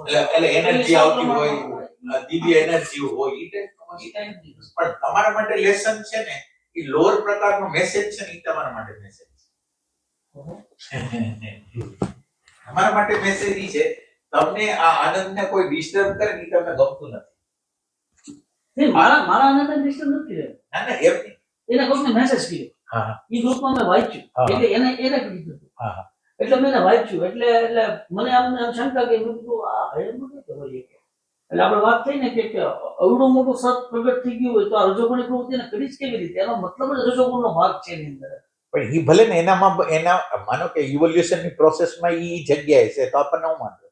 એટલે એનર્જી આવતી હોય, દિવ્ય એનર્જી હોય એ પણ તમારા માટે લેસન છે ને એ લોઅર પ્રકારનો મેસેજ છે ને એ તમારા માટે મેસેજ છે. તમારા માટે મેસેજ ઈ છે તમને આ આનંદને કોઈ ડિસ્ટર્બ કરે ને તમને ગમતું નથી. મારા આનંદ ડિસ્ટર્બ નથી રહે. ના ના એમ એને કોઈને મેસેજ કર્યો. હા ઈ ગ્રુપમાં મેં વાંચ્યું એટલે એને કીધું. હા એટલે મેં વાંચ્યું એટલે મને આમ શંકા કે મેં કીધું આ હૈરમાં નહીં ખબર છે. એટલે આપણે વાત થઈ ને કે અવડું મોટું સત પ્રગટ થઈ ગયું હોય તો આ રજોગુણી પ્રવૃત્તિને કરી જ કેવી રીતે? એનો મતલબ જ રજોગુણનો ભાગ છે એની અંદર. પણ ઈ ભલે ને એનામાં એના માનો કે ઇવોલ્યુશન ની પ્રોસેસમાં ઈ જગ્યાએ છે તો આપણને હું વાંધો?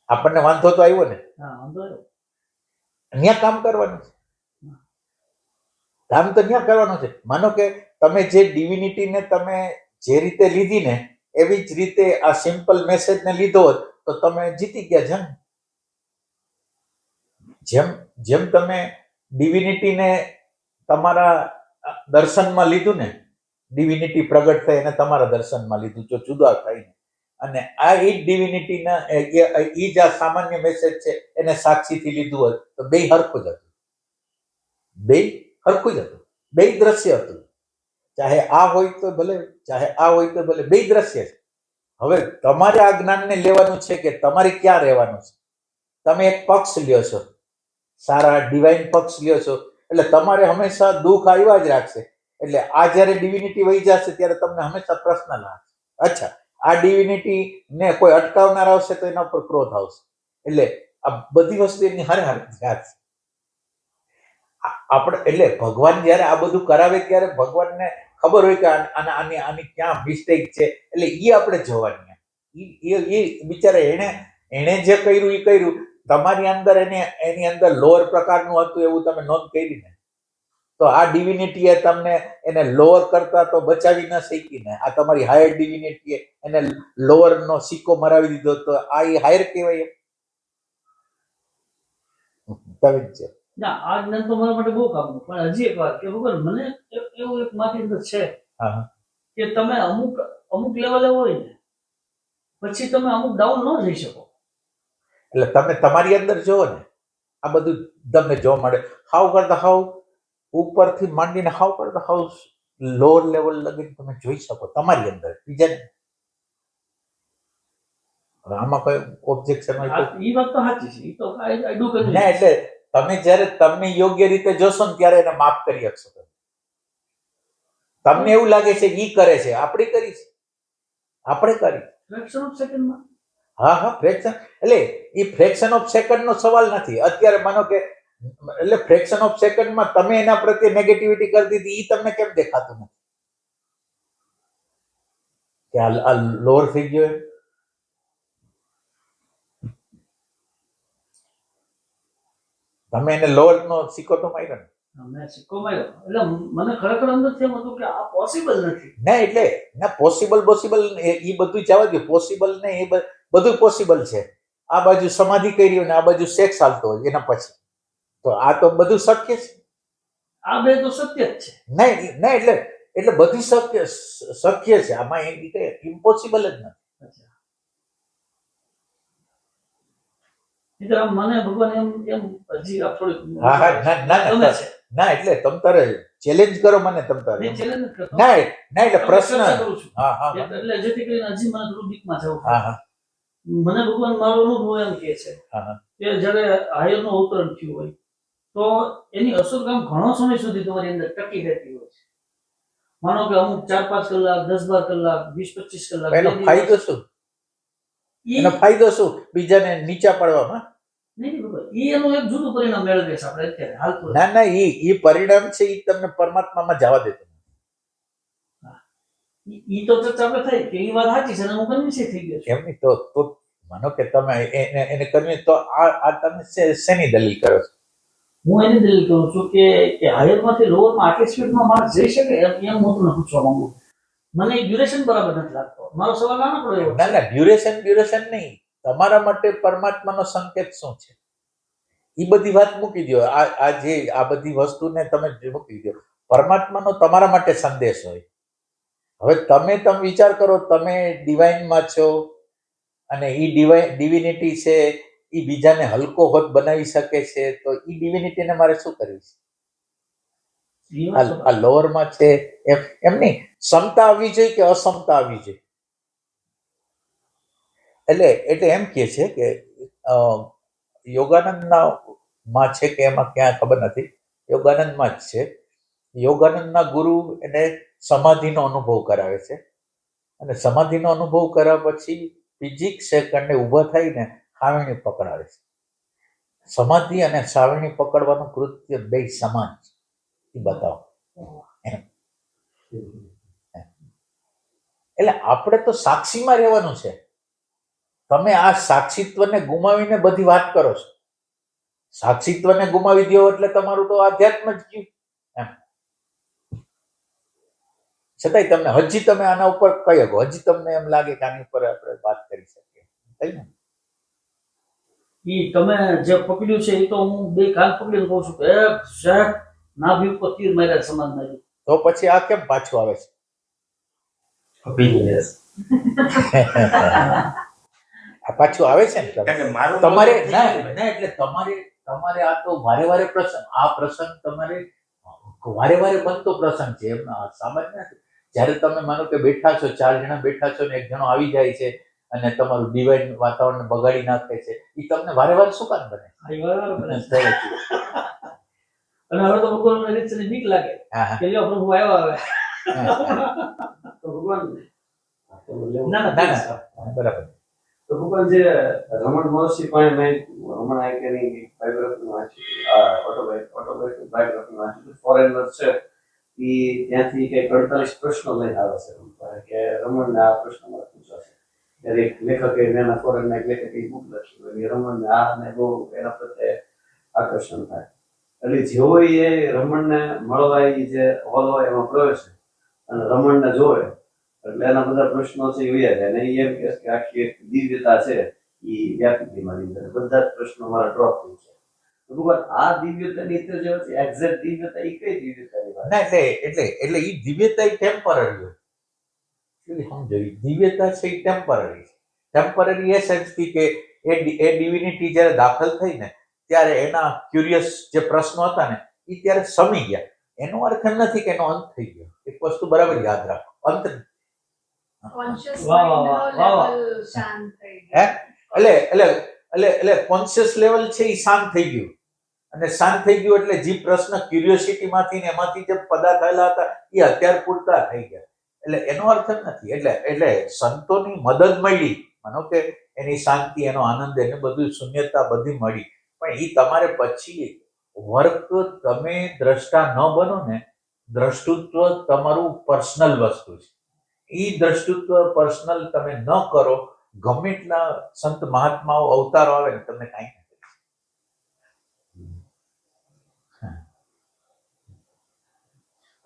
આપણને વાંધો તો આવ્યો ને. હા વાંધો આવ્યો. ત્યાં કામ કરવાનું છે. કામ તો ત્યાં કરવાનું છે. માનો કે તમે જે ડિવિનિટીને તમે જે રીતે લીધી ને એવી જ રીતે આ સિમ્પલ મેસેજ ને લીધો હોત તો તમે જીતી ગયા. જેમ તમે ડિવિનિટીને તમારા દર્શનમાં લીધું ને, ડિવિનિટી પ્રગટ થઈ અને તમારા દર્શનમાં લીધું જો જુદા થઈને, અને આ એ ડિવિનિટીના એ જ આ સામાન્ય મેસેજ છે એને સાક્ષીથી લીધું હોત તો બે હરખું જ હતું. બે હરખું જ હતું. બે દ્રશ્ય હતું. ચાહે આ હોય તો ભલે, ચાહે આ હોય તો ભલે, બે દ્રશ્ય છે. હવે તમારે આ જ્ઞાનને લેવાનું છે કે તમારે ક્યાં રહેવાનું છે. તમે એક પક્ષ લ્યો છો, સારા ડિવાઇન પક્ષ લ્યો છો, એટલે તમારે હંમેશા દુઃખ આવ્યા જ રાખશે. એટલે આ જયારે ડિવિનિટી વહી જશે ત્યારે તમને હંમેશા પ્રશ્ન લાગશે. અચ્છા, આ ડિવિનિટી ને કોઈ અટકાવનાર આવશે તો એના પર ક્રોધ આવશે. એટલે આ બધી વસ્તુ એની હારે હારે છે. આપણે એટલે ભગવાન જયારે આ બધું કરાવે ત્યારે ભગવાનને ખબર હોય કે આની ક્યાં મિસ્ટેક છે, એટલે એ આપણે જોવાની. એ બિચારા એને જે કર્યું એ કર્યું. તમારી અંદર એની અંદર લોઅર પ્રકારનું હતું એવું તમે નોંધ કરી ને, તો આ ડિવિનિટીએ તમને એને લોઅર કરતા તો બચાવી ન શકી ને. આ તમારી હાયર ડિવિનિટીએ એને લોઅર નો સિક્કો મરાવી દીધો તો આ એ હાયર કહેવાય? એમ છે ના, આ જ્ઞાન તો મારા માટે બહુ કામનું. પણ હજી એક વાત કે ભગવાન મને એવું એક મારી અંદર છે કે તમે અમુક લેવલે હોય ને પછી તમે અમુક ડાઉન ન જઈ શકો. એટલે તમે તમારી અંદર જોવો ને આ બધું તમને જોવા મળે. હાવ કરતા હાવ ઉપરથી માંડીને હાવ કરતા હાવ લોઅર લેવલ લગી તમે જોઈ શકો તમારી અંદર. બીજા આમાં કોઈ ઓબ્જેક્શન હોય તો એ વાત તો સાચી છે. એ તો આઈ ડુ કરી ના. એટલે તમે જયારે તમને યોગ્ય રીતે જોશો ને ત્યારે એને માફ કરી શકશો. તમને એવું લાગે છે ઈ કરે છે, આપણે કરી છે, આપણે કરી ફ્રેક્શન ઓફ સેકન્ડમાં. હા હા, ફ્રેક્શન એટલે એ ફ્રેક્શન ઓફ સેકન્ડ નો સવાલ નથી. અત્યારે માનો કે એટલે ફ્રેક્શન ઓફ સેકન્ડમાં તમે એના પ્રત્યે નેગેટિવિટી કરી દીધી, એ તમને કેમ દેખાતું નથી કે આ લોઅર થઈ ગયો? તમે એને લોઅર નો સિક્કો તો માર્યો ને. મેં સિક્કો માર્યો એટલે મને ખરેખર અંદરથી એમ હતું કે આ પોસિબલ નથી. ના એટલે ના, પોસિબલ એ બધું જવા દો. પોસિબલ ને એ બધું પોસિબલ છે. આ બાજુ સમાધિ કરી ને આ બાજુ સેક્સ ચાલતો હોય એના પછી તો આ તો બધું શક્ય છે. આ બે તો સત્ય જ છે. નહીં ના, એટલે બધું શક્ય છે. આમાં એમ ઇમ્પોસિબલ જ નથી. મને ભગવાન એમ હજી થોડીક હા હા ના એટલે તમ તારે ચેલેન્જ કરો મને. તમ તારે ના એટલે પ્રશ્ન હા હા એટલે જેથી કરીને હજી મને થોડું બીકમાં જવું. હા હા મને ભગવાન મારો અનુભવ એમ કે છે કે જયારે હાયર નું અવતરણ થયું હોય તો એની અસર ઘણો સમય સુધી તમારી અંદર ટકી રહેતી હોય છે. માનો કે અમુક 4-5 કલાક, 10-12 કલાક, 20-25 કલાક. એનો ફાયદો શું? એનો ફાયદો શું બીજાને નીચા પડવામાં? એનું એક જુદું પરિણામ મેળવે છે આપણે અત્યારે હાલતું. ના એ પરિણામ છે એ તમને પરમાત્મામાં જવા દેતો. ઈ તો ચર્ચા આપણે થઈ કે ઈ વાત સાચી છે અને હું કન્વિન્સ થઈ ગયો છું. એમ નહીં તો માનો કે તમે એને કન્વિન્સ તો આ તમે શેની દલીલ કરો છો? હું એની દલીલ કરું છું કે હાયરમાંથી લોઅરમાં આટલી સ્પીડમાં માણસ જઈ શકે એમ હું તમને પૂછવા માંગુ. મને ડ્યુરેશન બરાબર નથી લાગતો. મારો સવાલ નાનકડો એવો. ના ડ્યુરેશન નહીં. તમારા માટે પરમાત્માનો સંકેત શું છે એ બધી વાત મૂકી દો. આ બધી વસ્તુને તમે મૂકી દો. પરમાત્માનો તમારા માટે સંદેશ હોય. હવે તમે વિચાર કરો, તમે ડિવાઇનમાં છો અને એ ડિવિનિટી છે એ બીજાને હલકો હોત બનાવી શકે છે, તો એ ડિવિનિટીને મારે શું કરવી છે? આ લોઅરમાં છે એમ નહીં, ક્ષમતા આવવી જોઈએ કે અક્ષમતા આવવી જોઈએ? એટલે એમ કે છે કે યોગાનંદના માં છે કે એમાં ક્યાં ખબર નથી, યોગાનંદમાં જ છે. યોગાનંદના ગુરુ એને સમાધિનો અનુભવ કરાવે છે, અને સમાધિનો અનુભવ કર્યા પછી બીજી સેકન્ડે ઊભા થઈને હાવણી પકડાવે છે. સમાધિ અને સાવરણી પકડવાનું કૃત્ય બે સમાન છે, એ બતાવો. એટલે આપણે તો સાક્ષીમાં રહેવાનું છે. તમે આ સાક્ષીત્વને ગુમાવીને બધી વાત કરો છો. સાક્ષીત્વને ગુમાવી દો એટલે તમારું તો આધ્યાત્મ જ ગયું એમ. છતાંય તમને હજી તમે આના ઉપર કહ્યો, હજી તમને એમ લાગે કે આની ઉપર આપણે વાત કરી શકીએ, થઈ ને? ઈ તમે જે પકડ્યું છે એ તો હું બે કાન પકડીને કહું છું કે એક શેઠ નાભી ઉપર તીર માર્યા સમાન માર્યું. તો પછી આ કેમ પાછું આવે છે? આ પાછું આવે છે ને તમારે ના એટલે તમારે આ તો વારે વારે પ્રસંગ, આ પ્રસંગ તમારે વારે વારે બનતો પ્રસંગ છે, એમ સામાન્ય નથી. જયારે તમે માનો કે બેઠા છો, 4 જણા બેઠા છો ને એક જણો આવી જાય છે અને તમારું ડિવાઇન વાતાવરણ બગાડી નાખે છે, એ તમને વારે વારે શું કામ બને? અને હવે તો ભગવાનને રીતસરની બીક લાગે કે લ્યો પ્રભુ આવ્યા હવે તો ભગવાન ના બરાબર. તો ભગવાન જે રમણ મહર્ષિ પણ મેં હમણાં એક એની બાયોગ્રાફી વાંચી, ઓટોબાયોગ્રાફી વાંચી, ફોરેનર છે એ ત્યાંથી કંઈક 48 પ્રશ્નો લઈને આવે છે કે રમણને આ પ્રશ્ન મને પૂછાશે. ત્યારે એક લેખકે એના ફોરેનના એક લેખકે બુક લખી હોય, રમણને આ ને બહુ એના પ્રત્યે આકર્ષણ થાય. એટલે જેવો એ રમણને મળવા એ જે હોલ હોય એમાં પ્રવેશે અને રમણને જોવે એટલે એના બધા પ્રશ્નો છે એ વયા જાય, અને એ એમ કહે કે આખી એક દિવ્યતા છે એ વ્યાપી ગઈ મારી અંદર, બધા જ પ્રશ્નો મારા ડ્રોપ થઈ છે. ભગવાન આ દિવ્યતાની તો જે એક્ઝેક્ટ દિવ્યતા એ કઈ દિવ્યતાની વાત? ના એટલે એ દિવ્યતા ટેમ્પરરી હોય. સમજો, દિવ્યતા છે એ ટેમ્પરરી છે. ટેમ્પરરી એ સેન્સથી કે એ ડિવિનિટી જ્યારે દાખલ થઈ ને ત્યારે એના ક્યુરિયસ જે પ્રશ્નો હતા ને એ ત્યારે સમી ગયા. એનો અર્થ એમ નથી કે એનો અંત થઈ ગયો. એક વસ્તુ બરાબર યાદ રાખો, અંત એટલે કોન્શિયસ લેવલ છે એ શાંત થઈ ગયું, અને શાંત થઈ ગયું એટલે જે પ્રશ્ન ક્યુરિયોસિટી માંથી ને એમાંથી જે પદા થયેલા હતા એ અત્યાર પૂરતા થઈ ગયા. એટલે એનો અર્થ જ નથી. એટલે સંતોની મદદ મળી, માનો કે એની શાંતિ, એનો આનંદ, એને બધું શૂન્યતા બધી મળી, પણ એ તમારે પછી વર્ક તમે દ્રષ્ટા ન બનો ને, દ્રષ્ટૃત્વ તમારું પર્સનલ વસ્તુ છે. એ દ્રષ્ટૃત્વ પર્સનલ તમે ન કરો, ગમે એટલા સંત મહાત્માઓ અવતારો આવે ને તમને કાંઈ ના કરી.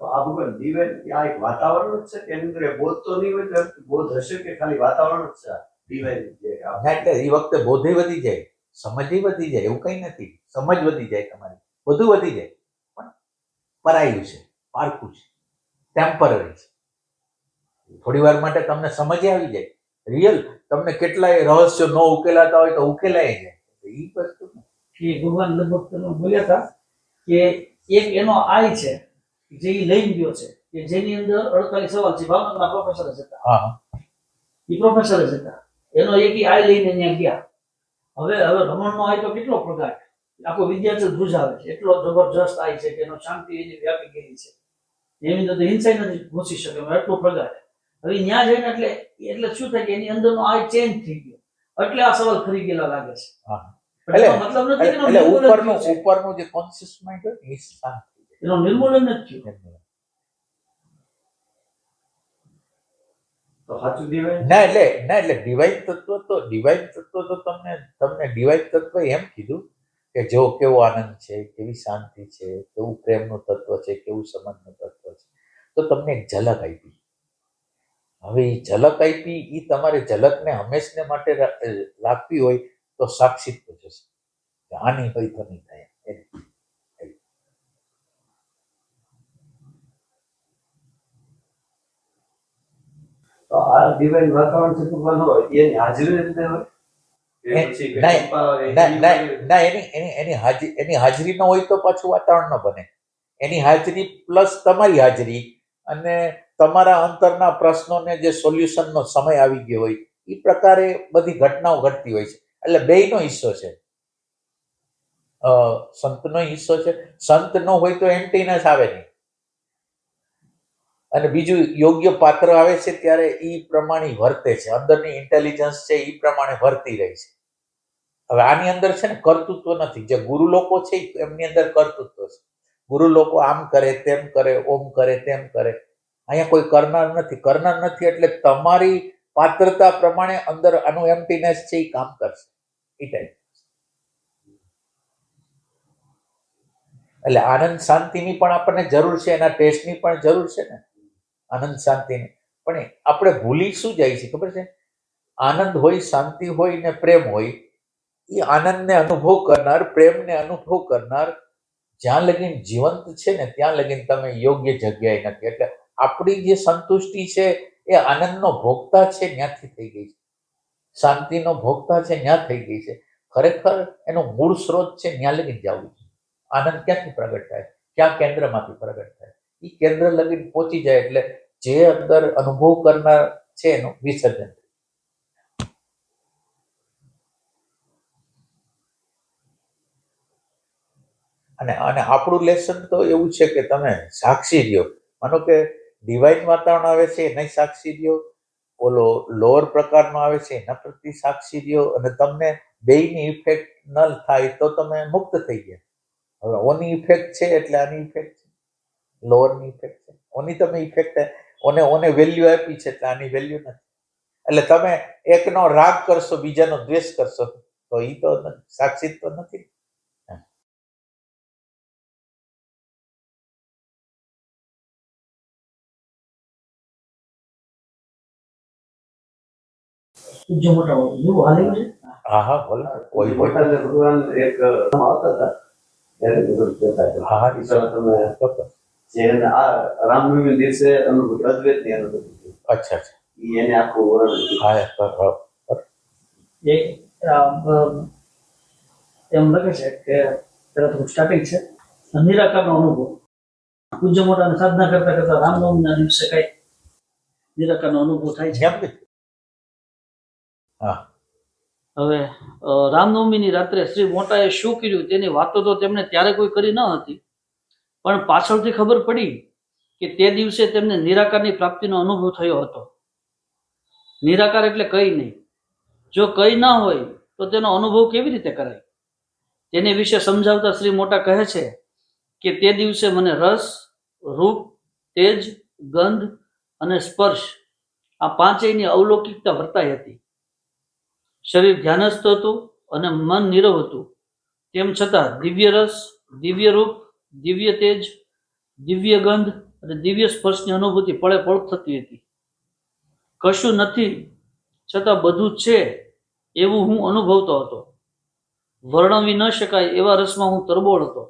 તો આ ભગવાન દિવ્ય આ એક વાતાવરણ જ છે કે એની અંદર બોધ તો નહીં હોય, તો બોધ હશે કે ખાલી વાતાવરણ જ છે દિવાય? એટલે એ વખતે બોધે વધી જાય, સમજ વધી જાય, એવું કઈ નથી. સમજ વધી જાય, તમારી બધું વધી જાય, પણ પરાયું છે, પારકું છે, ટેમ્પરરી છે. થોડી વાર માટે તમને સમજ આવી જાય. રિયલ તમને કેટલાય રહસ્યો ન ઉકેલાતા હોય તો ઉકેલાય જાય. એ વસ્તુ કે ભગવાન લગભગ તમે બોલ્યા હતા કે એક એનો આય છે જે લઈને ગયો છે કે જેની અંદર 48 સવાલ છે. ભાવનગરના પ્રોફેસર જ હતા. હા, એ પ્રોફેસર જ હતા. એનો એક આય લઈને ત્યાં ગયા. હવે રમણનો આય તો કેટલો પ્રગાઢ, આખો વિદ્યાર્થી ધ્રુજાવે છે, એટલો જબરજસ્ત આય છે કે એનો શાંતિ એની વ્યાપી ગયેલી છે, એની અંદર હિંસાઈ નથી ઘૂસી શકે, એટલો પ્રગાઢ. હવે ત્યાં જઈને એટલે શું થાય કે એની અંદરનો આય ચેન્જ થઈ ગયો, એટલે આ સવાલ ખરી ગયેલા લાગે છે. મતલબ નથી કે ઉપરનું જે કોન્શિયસ માઇન્ડ હોય ને એ શાંત થઈ જાય, એનો નિર્મૂલન નથી થયું. તો સાચું દિવાય ના એટલે ડિવાઇન તત્વ તો તમને ડિવાઇન તત્વ એમ કીધું કે જો કેવો આનંદ છે, કેવી શાંતિ છે, કેવું પ્રેમનું તત્વ છે, કેવું સંબંધનું તત્વ છે, તો તમને એક ઝલક આપી. હવે એ ઝલક આપી, એ તમારે ઝલકને હંમેશને માટે રાખવી હોય તો સાક્ષિત્વ જશે. આની હોય તો નહીં થાય. તો આ ડિવાઇન વાતાવરણ થી ભગવાન હોય એની હાજરી રીતે હોય કે પછી કે નહીં, કૃપા હોય, ના એની ના હોય? ના એની હાજરી ન હોય તો પાછું વાતાવરણ ન બને. એની હાજરી પ્લસ તમારી હાજરી અને તમારા અંતરના પ્રશ્નોને જે સોલ્યુશનનો સમય આવી ગયો હોય એ પ્રકારે બધી ઘટનાઓ ઘટતી હોય છે. એટલે બેયનો હિસ્સો છે. સંતનો હિસ્સો છે. સંત ન હોય તો એમ્પ્ટીનેસ આવે નહીં. અને બીજું યોગ્ય પાત્ર આવે છે ત્યારે એ પ્રમાણે વર્તે છે. અંદરની ઇન્ટેલિજન્સ છે એ પ્રમાણે વર્તી રહી છે. હવે આની અંદર છે ને કર્તૃત્વ નથી. જે ગુરુ લોકો છે એમની અંદર કર્તૃત્વ છે. ગુરુ લોકો આમ કરે તેમ કરે, ઓમ કરે તેમ કરે. અહીંયા કોઈ કરનાર નથી. કરનાર નથી એટલે તમારી પાત્રતા પ્રમાણે અંદર આનું એમ્પ્ટીનેસ છે એ કામ કરશે એ ટાઈપ. એટલે આનંદ શાંતિની પણ આપણને જરૂર છે, એના ટેસ્ટની પણ જરૂર છે ને, આનંદ શાંતિની. પણ આપણે ભૂલી શું જાય છે ખબર છે? આનંદ હોય, શાંતિ હોય ને પ્રેમ હોય, એ આનંદને અનુભવ કરનાર, પ્રેમને અનુભવ કરનાર જ્યાં લગીન જીવંત છે ને ત્યાં લગીન તમે યોગ્ય જગ્યાએ નથી. એટલે આપણી જે સંતુષ્ટિ છે એ આનંદનો ભોગતા છે ત્યાંથી થઈ ગઈ છે, શાંતિનો ભોગતા છે ત્યાં થઈ ગઈ છે. ખરેખર એનો મૂળ સ્ત્રોત છે ત્યાં લગીન જવું છે. આનંદ ક્યાંથી પ્રગટ થાય? ક્યાં કેન્દ્રમાંથી પ્રગટ થાય? એ કેન્દ્ર લગીન પહોંચી જાય એટલે જે અંદર અનુભવ કરનાર છે એનું વિસર્જન. અને અને આપણું લેસન તો એવું છે કે તમે સાક્ષી રહ્યો. માનો કે ડિવાઇન વાતાવરણ આવે છે એના સાક્ષી રહ્યો, ઓલો લોઅર પ્રકારનો આવે છે એના પ્રતિ સાક્ષી રહ્યો, અને તમને બેયની ઇફેક્ટ ન થાય તો તમે મુક્ત થઈ ગયા. હવે ઓની ઇફેક્ટ છે એટલે આની ઇફેક્ટ છે, લોઅરની ઇફેક્ટ છે. ઓની તમે ઇફેક્ટ ઓને વેલ્યુ આપી છે એટલે આની વેલ્યુ નથી. એટલે તમે એકનો રાગ કરશો, બીજાનો દ્વેષ કરશો તો એ તો સાક્ષી તો નથી. પૂજ્ય મોટા એવું હાલ્યું છે. હા હા બોલો. કોઈ કોઈ મોટા ભગવાન એક આવતા હતા ત્યારે બધું કહેતા હતા. હા હા ઈશ્વર તમે ચોક્કસ. જેને આ રામનવમી દિવસે અનુભૂતિ અદ્વૈતની અનુભૂતિ થઈ. અચ્છા અચ્છા. ઈ એને આખું વર્ણન કર્યું. હા એક એમ લખે છે કે પેલા તો સ્ટાર્ટિંગ છે નિરાકારનો અનુભવ. પૂજ્ય મોટાને સાધના કરતા કરતા રામનવમીના દિવસે કઈ નિરાકારનો અનુભવ થાય છે. કેમ કે હા હવે રામનવમીની રાત્રે શ્રી મોટાએ શું કર્યું તેની વાતો તો તેમણે ત્યારે કોઈ કરી ન હતી, પણ પાછળથી ખબર પડી કે તે દિવસે તેમને નિરાકારની પ્રાપ્તિનો અનુભવ થયો હતો. નિરાકાર એટલે કંઈ નહીં. જો કંઈ ના હોય તો તેનો અનુભવ કેવી રીતે કરાય? તેની વિશે સમજાવતા શ્રી મોટા કહે છે કે તે દિવસે મને રસ, રૂપ, તેજ, ગંધ અને સ્પર્શ આ પાંચેયની અવલૌકિકતા વર્તાઈ હતી. શરીર ધ્યાનસ્થ હતું અને મન નીરવ હતું. તેમ છતાં દિવ્ય રસ, દિવ્ય રૂપ, દિવ્ય તેજ, દિવ્ય ગંધ અને દિવ્ય સ્પર્શની અનુભૂતિ પળે પળ થતી હતી. કશું નથી છતાં બધું છે એવું હું અનુભવતો હતો. વર્ણવી ન શકાય એવા રસમાં હું તરબોળ હતો.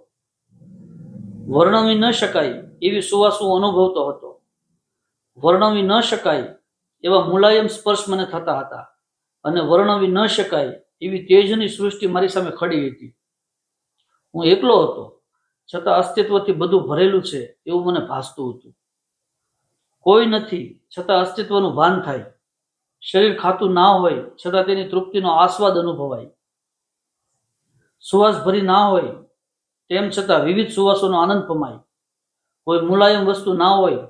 વર્ણવી ન શકાય એવી સુવાસ હું અનુભવતો હતો. વર્ણવી ન શકાય એવા મુલાયમ સ્પર્શ મને થતા હતા અને વર્ણવી ન શકાય એવી તેજની સૃષ્ટિ મારી સામે ખડી હતી. હું એકલો હતો છતાં અસ્તિત્વથી બધું ભરેલું છે એવું મને ભાસતું હતું. કોઈ નથી છતાં અસ્તિત્વનું ભાન થાય. શરીર ખાતું ના હોય છતાં તેની તૃપ્તિનો આસ્વાદ અનુભવાય. સુવાસ ભરી ના હોય તેમ છતાં વિવિધ સુવાસોનો આનંદ પમાય. કોઈ મુલાયમ વસ્તુ ના હોય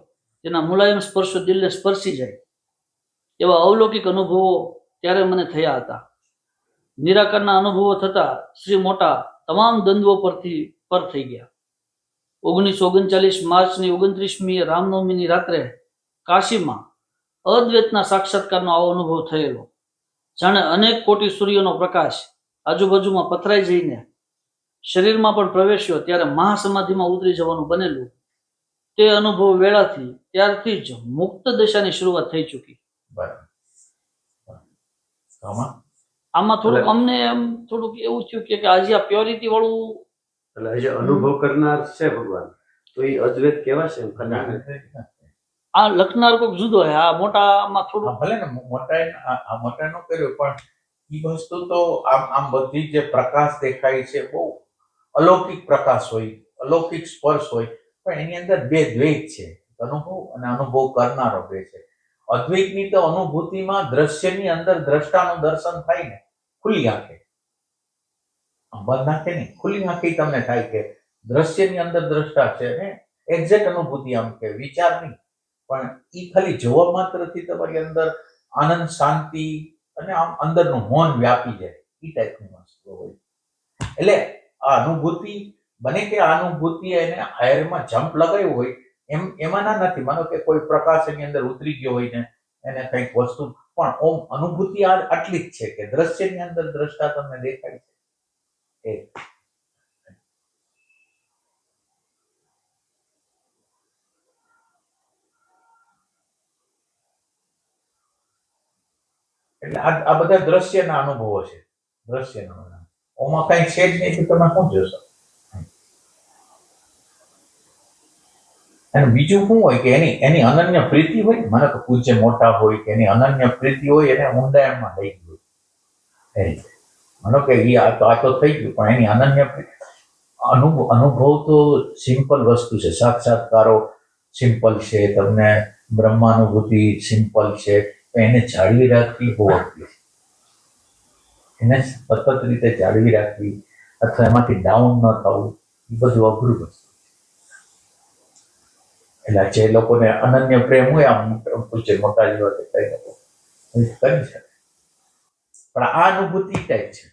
તેના મુલાયમ સ્પર્શો દિલને સ્પર્શી જાય. એવા અવલૌકિક અનુભવો ત્યારે મને થયા હતા. નિરાકારના અનુભવો થતા શ્રી મોટા તમામ દ્વંદ્વો પર થઈ ગયા. 1939 માર્ચની 29મી રામનવમીની રાત્રે કાશીમાં અદ્વૈતના સાક્ષાત્કારનો આવો અનુભવ થયેલો. જાણે અનેક કોટી સૂર્યનો પ્રકાશ આજુબાજુમાં પથરાઈ જઈને શરીરમાં પણ પ્રવેશ્યો ત્યારે મહાસમાધિમાં ઉતરી જવાનું બનેલું. તે અનુભવ વેળાથી ત્યારથી જ મુક્ત દશાની શરૂઆત થઈ ચૂકી. આમાં થોડુંક અમને એમ થોડુંક એવું થયું કે આજે આ પ્યોરિટી વાળું એટલે હજી અનુભવ કરનાર છે ભગવાન, તો એ અદ્વૈત કેવા છે? આ લખનાર કોઈક જુદો છે, આ મોટામાં થોડું ભલે ને મોટા નો કર્યો, પણ એ વસ્તુ તો આમ બધી જે પ્રકાશ દેખાય છે બહુ અલૌકિક પ્રકાશ હોય, અલૌકિક સ્પર્શ હોય, પણ એની અંદર બે દ્વૈત છે, અનુભવ અને અનુભવ કરનારો બે છે. અદ્વૈતની તો અનુભૂતિમાં દ્રશ્યની અંદર દ્રષ્ટાનું દર્શન થાય ને ખુલ્લી આંખે, બંધ આંખે નહીં, ખુલ્લી આંખે તમને થાય કે દ્રશ્યની અંદર દ્રષ્ટા છે ને એક્ઝેક્ટ અનુભૂતિ, આમ કે વિચાર નહીં, પણ એ ખાલી જોવા માત્રથી તમારી અંદર આનંદ, શાંતિ અને આમ અંદરનું મૌન વ્યાપી જાય, એ ટાઈપની વસ્તુ હોય. એટલે આ અનુભૂતિ બને કે આ અનુભૂતિ એને હાયરમાં જમ્પ લગાવ્યું હોય એમાં ના નથી. માનો કે કોઈ પ્રકાશ એની અંદર ઉતરી ગયો હોય ને એને કંઈક વસ્તુ, પણ ઓમ અનુભૂતિ આટલી જ છે કે દ્રશ્યની અંદર દ્રષ્ટા તમને દેખાય છે. એટલે આ બધા દ્રશ્યના અનુભવો છે, દ્રશ્યના. ઓમાં કઈ છે જ નહીં, તમે શું જોશો? અને બીજું શું હોય કે એની અનન્ય પ્રીતિ હોય, મને તો પૂજ્ય મોટા હોય કે એની અનન્ય પ્રીતિ હોય, એને ઊંડાણમાં લઈ ગયું એ રીતે. માનો કે આ તો થઈ ગયું, પણ એની અનન્ય અનુભવ તો સિમ્પલ વસ્તુ છે. સાક્ષાત્કારો સિમ્પલ છે, તમને બ્રહ્માનુભૂતિ સિમ્પલ છે, એને જાળવી રાખવી બહુ અઘરી છે. એને સતત રીતે જાળવી રાખવી અથવા એમાંથી ડાઉન ન થવું, એ બધું અઘરું વસ્તુ. એટલે જે લોકોને અનન્ય પ્રેમ હોય, આમ પૂછે મોટા જેવા કે કઈ લોકો કરી શકે, પણ આ અનુભૂતિ ટાઈપ છે.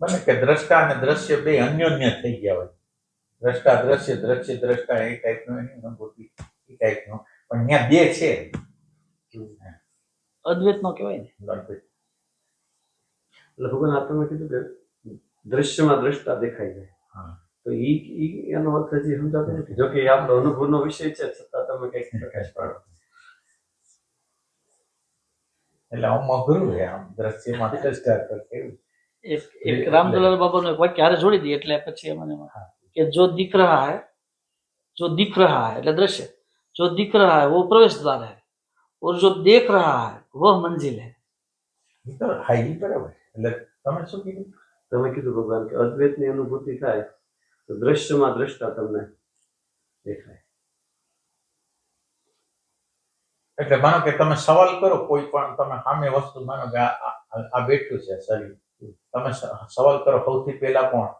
બને કે દ્રષ્ટા અને દ્રશ્ય બે અન્યોન્ય થઈ ગયા હોય, દ્રષ્ટા દ્રશ્ય, દ્રશ્ય દ્રષ્ટા, એ ટાઈપનું એની અનુભૂતિ એ ટાઈપનું, પણ ત્યાં બે છે. અદ્વૈત નો કહેવાય ને. એટલે ભગવાન આ તમે કીધું કે દ્રશ્યમાં દ્રષ્ટા દેખાય જાય, તો એનો અર્થ હજી સમજાતો નથી. જો કે આપણો અનુભવનો વિષય છે, છતાં તમે કઈક પ્રકાશ પાડો. એટલે આમ અઘરું છે, આમ દ્રશ્યમાં દ્રષ્ટા કેવું. એક રામદુલાલ બાબાનું એક વાક્ય હારે જોડી દી એટલે પછી મને કે જો दिख रहा है એટલે દ્રશ્ય, जो दिख रहा है वो प्रवेश द्वार है और जो देख रहा है वह मंजिल है. હા, એ બરાબર. એટલે તમે શું કીધું? તમે કીધું ભગવાન કે અદ્વૈતની અનુભૂતિ થાય તો દ્રશ્યમાં દ્રષ્ટા તમને દેખાય. એટલે માનો કે તમે સવાલ કરો કોઈ પણ, તમે સામે વસ્તુ, માનો કે આ બેઠું છે શરીર, તમે સવાલ કરો સૌથી પહેલા કોણ,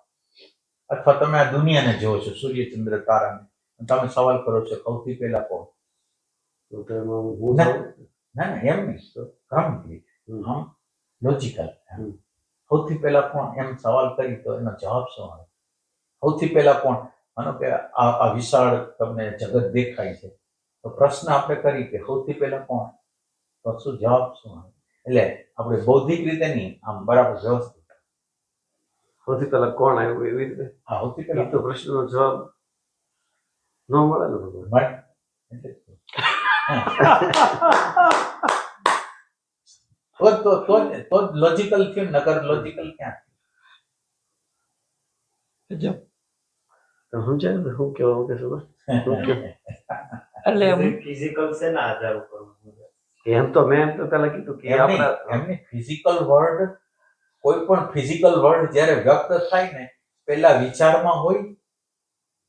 અથવા તમે આ દુનિયાને જોવો છો, સૂર્યચંદ્ર તારાને, તમે સવાલ કરો છો સૌથી પહેલા કોણ? ના એમ નહીં, ક્રમથી આમ લોજિકલ, સૌથી પહેલા કોણ એમ સવાલ કરી તો એનો જવાબ શું આવે? સૌથી પહેલા કોણ? માનો કે આ વિશાળ તમને જગત દેખાય છે, તો પ્રશ્ન આપણે કરી કે સૌથી પહેલા કોણ, તો શું જવાબ શું આવે? એટલે આપણે બૌદ્ધિક રીતે નહીં, આમ બરાબર વ્યવસ્થિત સૌથી પહેલા કોણ આવ્યું એવી રીતે. હા, સૌથી પહેલા તો પ્રશ્નનો જવાબ ન મળે ને ભગવાન. તો લોજિકલ થયું, નકર લોજિકલ ક્યાં? સમજાય ને શું કેવું કે શું? એટલે ફિઝિકલ છે ને આધાર ઉપર એમ તો મેં તો પેલા કીધું કે એમને ફિઝિકલ વર્ડ, કોઈ પણ ફિઝિકલ વર્ડ જ્યારે વ્યક્ત થાય ને, પહેલા વિચારમાં હોય,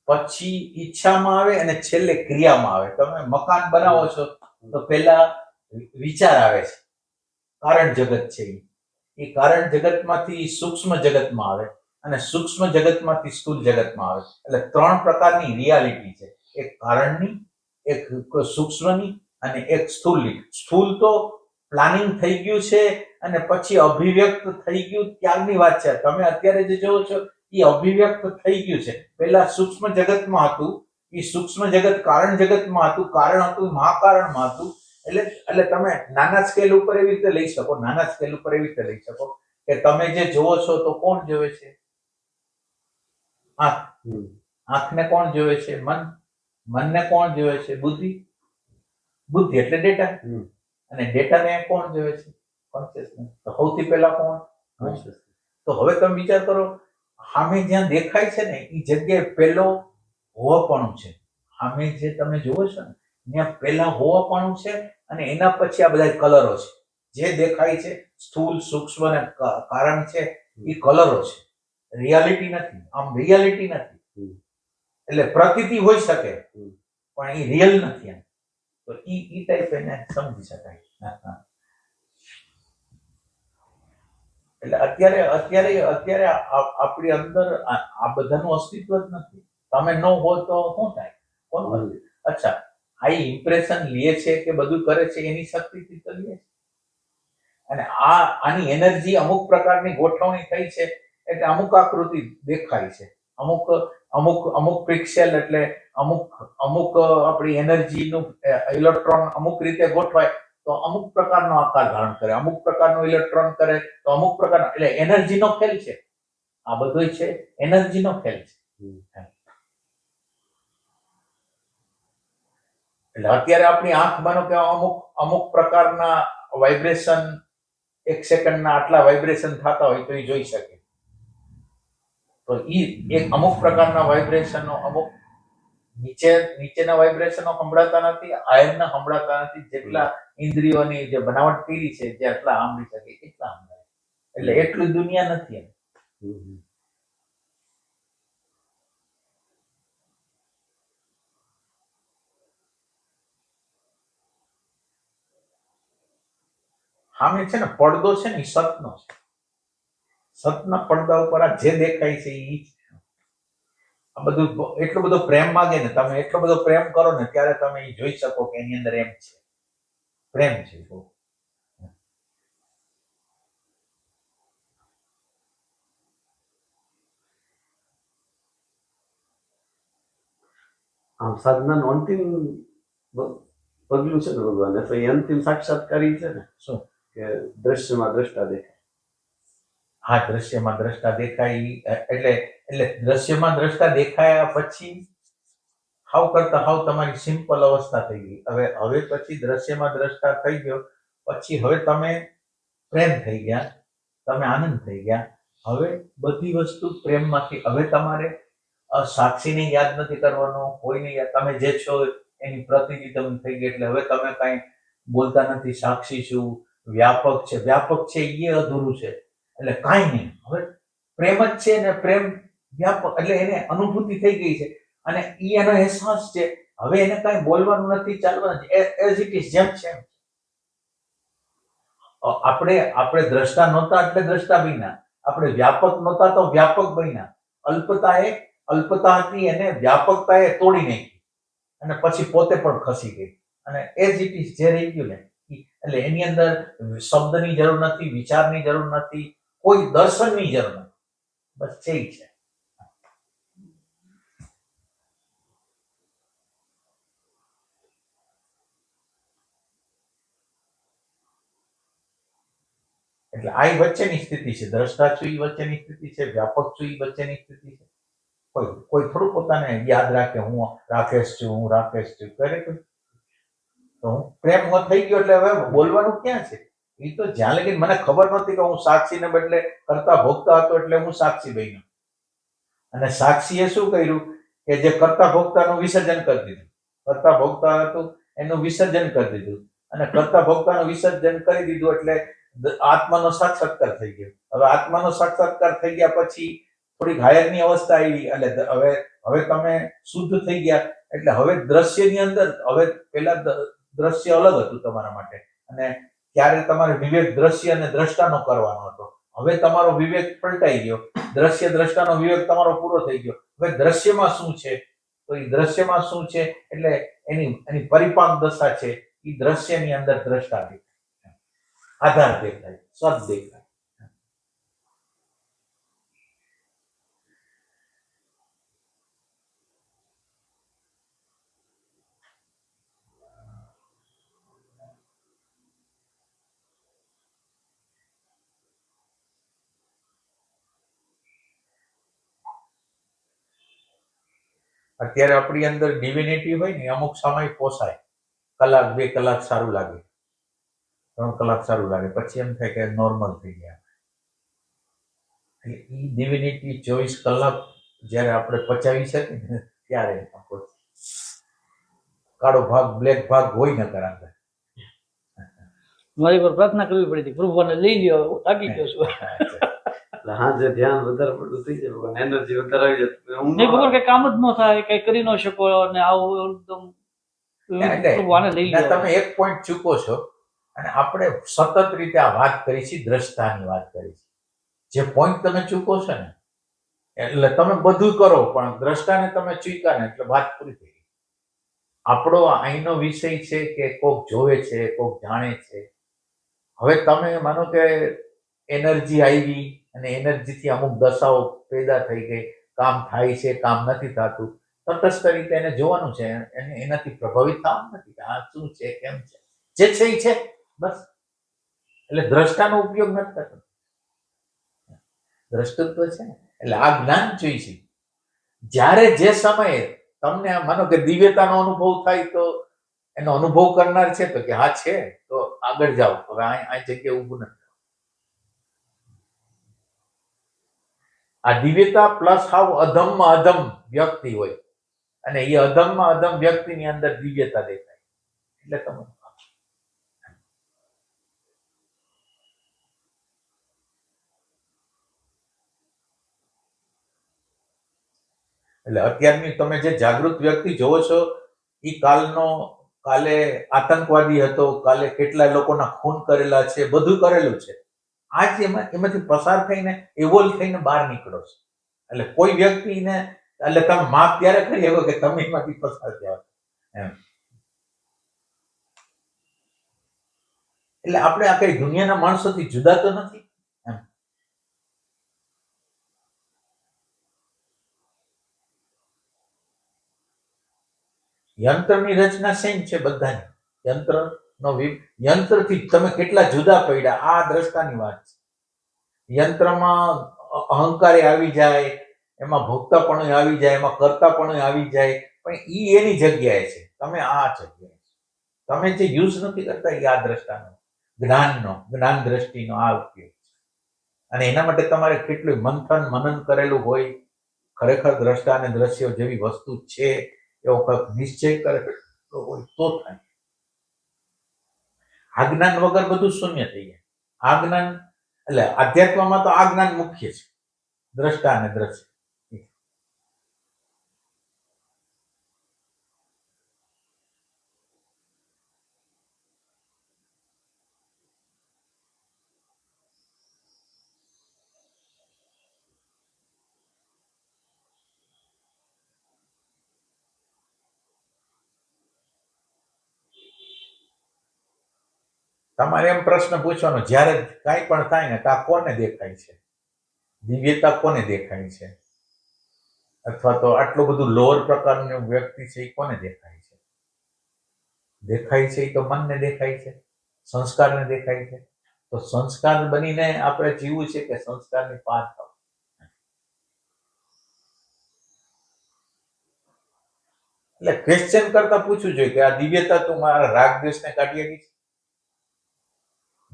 પછી ઈચ્છામાં આવે અને છેલ્લે ક્રિયામાં આવે. તમે મકાન બનાવો છો તો પહેલા વિચાર આવે છે, કારણ જગત છે, એ કારણ જગતમાંથી સૂક્ષ્મ જગતમાં આવે અને સૂક્ષ્મ જગતમાંથી સ્થૂળ જગતમાં આવે. એટલે ત્રણ પ્રકારની રિયાલિટી છે, એક કારણની, એક સૂક્ષ્મની અને એક સ્થૂળની. સ્થૂળ તો પ્લાનિંગ થઈ ગયું છે અને પછી અભિવ્યક્ત થઈ ગયું ત્યારની વાત છે. તમે અત્યારે જે જોવો છો એ અભિવ્યક્ત થઈ ગયું છે. પહેલા સૂક્ષ્મ જગતમાં હતું, એ સૂક્ષ્મ જગત કારણ જગતમાં હતું, કારણ હતું મહાકારણમાં હતું. એટલે તમે નાના સ્કેલ ઉપર એવી રીતે લઈ શકો, નાના સ્કેલ ઉપર એવી રીતે લઈ શકો કે તમે જે જોવો છો તો કોણ જોવે છે? આંખ. આંખને કોણ જોવે છે? મન. મનને કોણ જોવે છે? બુદ્ધિ. બુદ્ધિ એટલે ડેટા, હમ. અને ડેટાને કોણ જોવે છે? કોન્શિયસનેસ. તો સૌથી પહેલા કોણ? Consciousness. તો હવે તમે વિચાર કરો, સામે જ્યાં દેખાય છે ને એ જગ્યાએ પેલો હોવાપણું છે. સામે જે તમે જુઓ છો ને ત્યાં પેલા હોવાપણું છે, અને એના પછી આ બધા કલરો છે. જે દેખાય છે સ્થૂળ, સૂક્ષ્મ અને કારણ છે એ કલરો છે, રિયાલિટી નથી. આમ રિયાલિટી નથી. એટલે પ્રતીતિ હોઈ શકે પણ એ રિયલ નથી. એમ તો ઈ ટાઈપ એને સમજી શકાય. એટલે અત્યારે આપણી અંદર આ બધાનું અસ્તિત્વ જ નથી. તમે ન હો તો શું થાય? કોણ બને? અચ્છા, આ ઇમ્પ્રેશન લે છે કે બધું કરે છે એની શક્તિથી તો લે છે. અને આની એનર્જી અમુક પ્રકારની ગોઠવણી થઈ છે એટલે અમુક આકૃતિ દેખાય છે. અમુક પિક્સેલ એટલે અમુક આપણી એનર્જીનું ઇલેક્ટ્રોન અમુક રીતે ગોઠવાય તો અમુક પ્રકારનો આકાર ધારણ કરે, અમુક પ્રકારનો ઇલેક્ટ્રોન કરે તો અમુક પ્રકારનો, એટલે એનર્જીનો ખેલ છે. આ બધું છે એનર્જીનો ખેલ છે. એટલે અત્યારે આપણી આંખ માનો કે અમુક પ્રકારના વાઇબ્રેશન, એક સેકન્ડના આટલા વાઇબ્રેશન થતા હોય તો એ જોઈ શકે. તો એક અમુક પ્રકારના વાઇબ્રેશનો, અમુક નીચેના વાઇબ્રેશનો સંભળાતા નથી, હાયરના સંભળાતા નથી. જેટલા ઇન્દ્રિયોની જે બનાવટ કરી છે જેટલા સાંભળી શકે એટલા સંભળાય. એટલે એટલી દુનિયા નથી. સામે છે ને પડદો છે ને એ સતનો છે. સતના પડદા ઉપર આ જે દેખાય છે એ આ બધું એટલો બધો પ્રેમ માંગે ને, તમે એટલો બધો પ્રેમ કરો ને ત્યારે તમે એ જોઈ શકો કે એની અંદર એમ છે, પ્રેમ છે. આમ સાધનાનું અંતિમ પગલું છે ને ભગવાન, તો એ અંતિમ સાક્ષાત્કારી છે ને, શું કે દ્રશ્યમાં દ્રષ્ટા દેખાય. હા, દ્રશ્યમાં દ્રષ્ટા દેખાય એટલે દ્રશ્યમાં દ્રષ્ટા દેખાયા પછી હાવ કરતા હાવ તમારી સિમ્પલ અવસ્થા થઈ ગઈ. હવે પછી દ્રશ્યમાં દ્રષ્ટા થઈ ગયો પછી હવે તમે પ્રેમ થઈ ગયા, તમે આનંદ થઈ ગયા. હવે બધી વસ્તુ પ્રેમમાંથી. હવે તમારે સાક્ષીને યાદ નથી કરવાનો, કોઈને યાદ, તમે જે છો એની પ્રતિનિધિ તમે થઈ ગઈ. એટલે હવે તમે કાંઈ બોલતા નથી. સાક્ષી છું, વ્યાપક છે. વ્યાપક છે એ અધૂરું છે, એટલે કાંઈ નહીં. હવે પ્રેમ જ છે ને, પ્રેમ વ્યાપક એટલે એને અનુભૂતિ થઈ ગઈ છે અને એનો અહેસાસ છે. હવે એને કાંઈ બોલવાનું નથી, ચાલવાનું નથી. એઝ ઇટ ઇઝ, જેમ છે. આપણે દ્રષ્ટા નહોતા એટલે દ્રષ્ટા બન્યા. આપણે વ્યાપક નહોતા તો વ્યાપક બન્યા. અલ્પતા હતી એને વ્યાપકતાએ તોડી નાખી અને પછી પોતે પણ ખસી ગઈ. અને એઝ ઇટ ઇઝ જે રહી ગયું ને, એટલે એની અંદર શબ્દની જરૂર નથી, વિચારની જરૂર નથી, કોઈ દર્શનની જરૂર નથી. બસ છે ઈ છે. એટલે આ વચ્ચેની સ્થિતિ છે. દ્રષ્ટા છું એ વચ્ચેની સ્થિતિ છે, વ્યાપક છું એ વચ્ચેની સ્થિતિ છે. કોઈ થોડું પોતાને યાદ રાખે હું રાકેશ છું, હું રાકેશ છું, કરે કોઈ? તો હું પ્રેમ થઈ ગયો એટલે હવે બોલવાનું ક્યાં છે? એ તો જ્યાં લગી મને ખબર નહોતી કે હું સાક્ષીને બદલે કરતા ભોગતા હતો એટલે હું સાક્ષી બન્યો. અને સાક્ષીએ શું કર્યું કે જે કરતા ભોગતાનું વિસર્જન કરી દીધું. કરતા ભોગતા હતું એનું વિસર્જન કરી દીધું, અને કરતા ભોગતાનું વિસર્જન કરી દીધું એટલે આત્માનો સાક્ષાત્કાર થઈ ગયો. હવે આત્માનો સાક્ષાત્કાર થઈ ગયા પછી થોડીક હાયરની અવસ્થા આવી. એટલે હવે તમે શુદ્ધ થઈ ગયા. એટલે હવે દ્રશ્યની અંદર, હવે પેલા દ્રશ્ય અલગ હતું તમારા માટે, અને ત્યારે તમારે વિવેક દ્રશ્ય અને દ્રષ્ટાનો કરવાનો હતો. હવે તમારો વિવેક પલટાઈ ગયો. દ્રશ્ય દ્રષ્ટાનો વિવેક તમારો પૂરો થઈ ગયો. હવે દ્રશ્યમાં શું છે? તો એ દ્રશ્યમાં શું છે એટલે એની પરિપાક દશા છે. એ દ્રશ્યની અંદર દ્રષ્ટા દેખાય, આધાર દેખાય, સદ દેખાય. અત્યારે આપણી અંદર ડિવિનિટી હોય ને અમુક સમય પોસાય. કલાક 2 કલાક સારું લાગે, 3 કલાક સારું લાગે, પછી એમ થાય કે નોર્મલ થઈ ગયા. એટલે એ ડિવિનિટી 24 કલાક જ્યારે આપણે પચાવી શકીએ ને ત્યારે આપણો કાળો ભાગ બ્લેક ભાગ હોય ન કરાતા. મારી પર પ્રાર્થના કરવી પડી હતી, પ્રભુને લઈ લ્યો, હું થાકી ગયો છું. એટલે હા, જે ધ્યાન વધારે પડતું થઈ જાય, એનર્જી વધારે આવી જાય, હું નહીં ખબર કે કામ જ ન થાય, કઈ કરી ન શકો, અને આવું એકદમ પ્રભુ આને લઈ ના, લ્યો. તમે એક પોઈન્ટ ચૂકો છો. અને આપણે સતત રીતે આ વાત કરી છે, દ્રષ્ટાની વાત કરી છે. જે પોઈન્ટ તમે ચૂકો છો ને, એટલે તમે બધું કરો પણ દ્રષ્ટાને તમે ચૂક્યા ને એટલે વાત પૂરી થઈ ગઈ. આપણો અહીંનો વિષય છે કે કોક જોવે છે, કોક જાણે છે. હવે તમે માનો કે એનર્જી આવી અને એનર્જીથી અમુક દશાઓ પેદા થઈ ગઈ, કામ થાય છે, કામ નથી થતું, તટસ્થ રીતે એને જોવાનું છે, એને એનાથી પ્રભાવિત થવાનું નથી કે આ શું છે, કેમ છે, જે છે એ છે, બસ. એટલે દ્રષ્ટાનો ઉપયોગ નથી કરતો. દ્રષ્ટત્વ છે ને, એટલે આ જ્ઞાન જોઈશે. જ્યારે જે સમયે તમને માનો કે દિવ્યતાનો અનુભવ થાય તો એનો અનુભવ કરનાર છે તો કે હા છે, તો આગળ જાઓ, હવે આ જગ્યાએ ઊભું નથી. આ દિવ્યતા પ્લસ હાવ અધમમાં અધમ વ્યક્તિ હોય અને એ અધમમાં અધમ વ્યક્તિની અંદર દિવ્યતા દેખાય, એટલે તમે એટલે અત્યારની તમે જે જાગૃત વ્યક્તિ જોવો છો એ કાલે આતંકવાદી હતો, કાલે કેટલા લોકોના ખૂન કરેલા છે, બધું કરેલું છે. આજ એમાંથી પસાર થઈને ઇવોલ્વ થઈને બહાર નીકળો છો. એટલે કોઈ વ્યક્તિને એટલે તમે માપ ત્યારે કરી શકો કે તમે એમાંથી પસાર થયા એમ. એટલે આપણે આ કઈ દુનિયાના માણસોથી જુદા તો નથી. યંત્રની રચના સેમ છે બધાની. યંત્રથી તમે કેટલા જુદા પડ્યા, આ દ્રષ્ટાની વાત છે. યંત્રમાં અહંકારે આવી જાય, એમાં ભોગતાપણું આવી જાય, એમાં કર્તાપણું આવી જાય, પણ ઈ એની જગ્યાએ છે, તમે આ જગ્યાએ છે. તમે જે યુઝ નથી કરતા એ આ દ્રષ્ટાનો, જ્ઞાન દ્રષ્ટિનો આ ઉપયોગ છે. અને એના માટે તમારે કેટલું મંથન મનન કરેલું હોય, ખરેખર દ્રષ્ટા અને દ્રશ્યો જેવી વસ્તુ છે એવો કંઈક નિશ્ચય કરેલો હોય તો થાય. આ જ્ઞાન વગર બધું શૂન્ય થઈ જાય. આ જ્ઞાન એટલે આધ્યાત્મમાં તો આ જ્ઞાન મુખ્ય છે, દ્રષ્ટા અને દ્રશ્ય. તમારે એમ પ્રશ્ન પૂછવાનો જ્યારે કાંઈ પણ થાય ને તો આ કોને દેખાય છે, દિવ્યતા કોને દેખાય છે, અથવા તો આટલું બધું લોઅર પ્રકારનું વ્યક્તિ છે એ કોને દેખાય છે? દેખાય છે એ તો મનને દેખાય છે, સંસ્કારને દેખાય છે. તો સંસ્કાર બનીને આપણે જીવવું છે કે સંસ્કારની પાર થવું? એટલે ક્વેશ્ચન કરતા પૂછવું જોઈએ કે આ દિવ્યતા તું મારા રાગ દ્વેષને કાઢી આપી છે,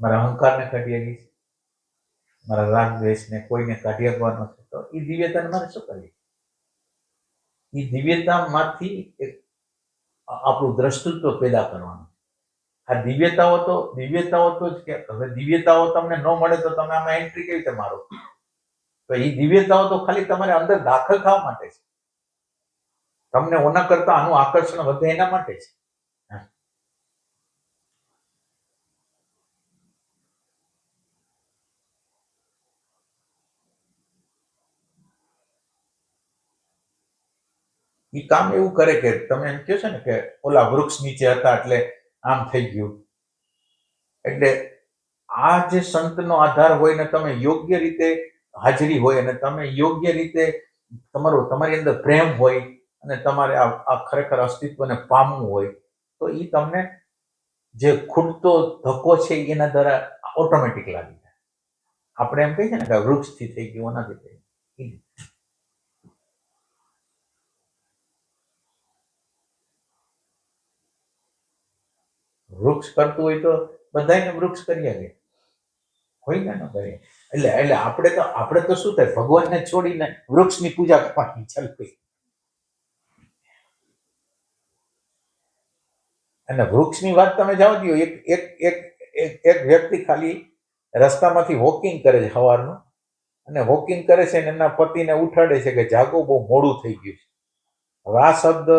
મારા અહંકારને કાઢી આપી છે, મારા રાગ દ્વેષને કોઈને કાઢી આપવાનો છે, તો એ દિવ્યતાને મારે શું કરવી? એ દિવ્યતામાંથી એક આપણું દ્રષ્ટિત્વ પેદા કરવાનું. આ દિવ્યતાઓ તો જ કે હવે દિવ્યતાઓ તમને ન મળે તો તમે આમાં એન્ટ્રી કેવી રીતે મારો? તો એ દિવ્યતાઓ તો ખાલી તમારે અંદર દાખલ થવા માટે છે, તમને ઓના કરતા આનું આકર્ષણ વધે એના માટે છે. એ કામ એવું કરે કે તમે એમ કહો છો ને કે ઓલા વૃક્ષ નીચે હતા એટલે આમ થઈ ગયું. એટલે આ જે સંતનો આધાર હોય ને તમે યોગ્ય રીતે હાજરી હોય અને તમે યોગ્ય રીતે તમારી અંદર પ્રેમ હોય અને તમારે આ ખરેખર અસ્તિત્વને પામવું હોય તો એ તમને જે ખૂટતો ધક્કો છે એના દ્વારા ઓટોમેટિક લાગી જાય. આપણે એમ કહીએ ને કે વૃક્ષથી થઈ ગયું નથી થઈ ગયું. વૃક્ષ કરતું હોય તો બધાને વૃક્ષ કરી આવે, હોય ને ન કરે. એટલે આપણે તો શું થાય, ભગવાનને છોડીને વૃક્ષની પૂજા કરવાની ચાલતી. અને વૃક્ષની વાત તમે જાઓ દો, એક એક એક એક વ્યક્તિ ખાલી રસ્તામાંથી વોકિંગ કરે છે સવારનું, અને વોકિંગ કરે છે ને એના પતિને ઉઠાડે છે કે જાગો, બહુ મોડું થઈ ગયું છે. હવે આ શબ્દ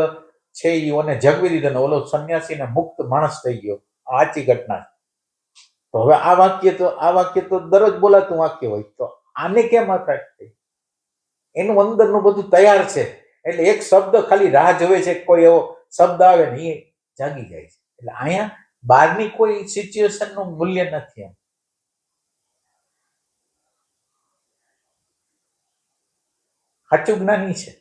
છે એ ઓને જગવી દીધો ને ઓલો સંન્યાસીને મુક્ત માણસ થઈ ગયો. આ સાચી ઘટના. તો હવે આ વાક્ય તો દરરોજ બોલાતું વાક્ય હોય, તો આને કેમ અટ્રેક્ટ થઈ? એનું અંદરનું બધું તૈયાર છે, એટલે એક શબ્દ ખાલી રાહ જોવે છે, કોઈ એવો શબ્દ આવે ને એ જાગી જાય છે. એટલે અહીંયા બહારની કોઈ સિચ્યુએશન નું મૂલ્ય નથી. એમ સાચું જ્ઞાની છે.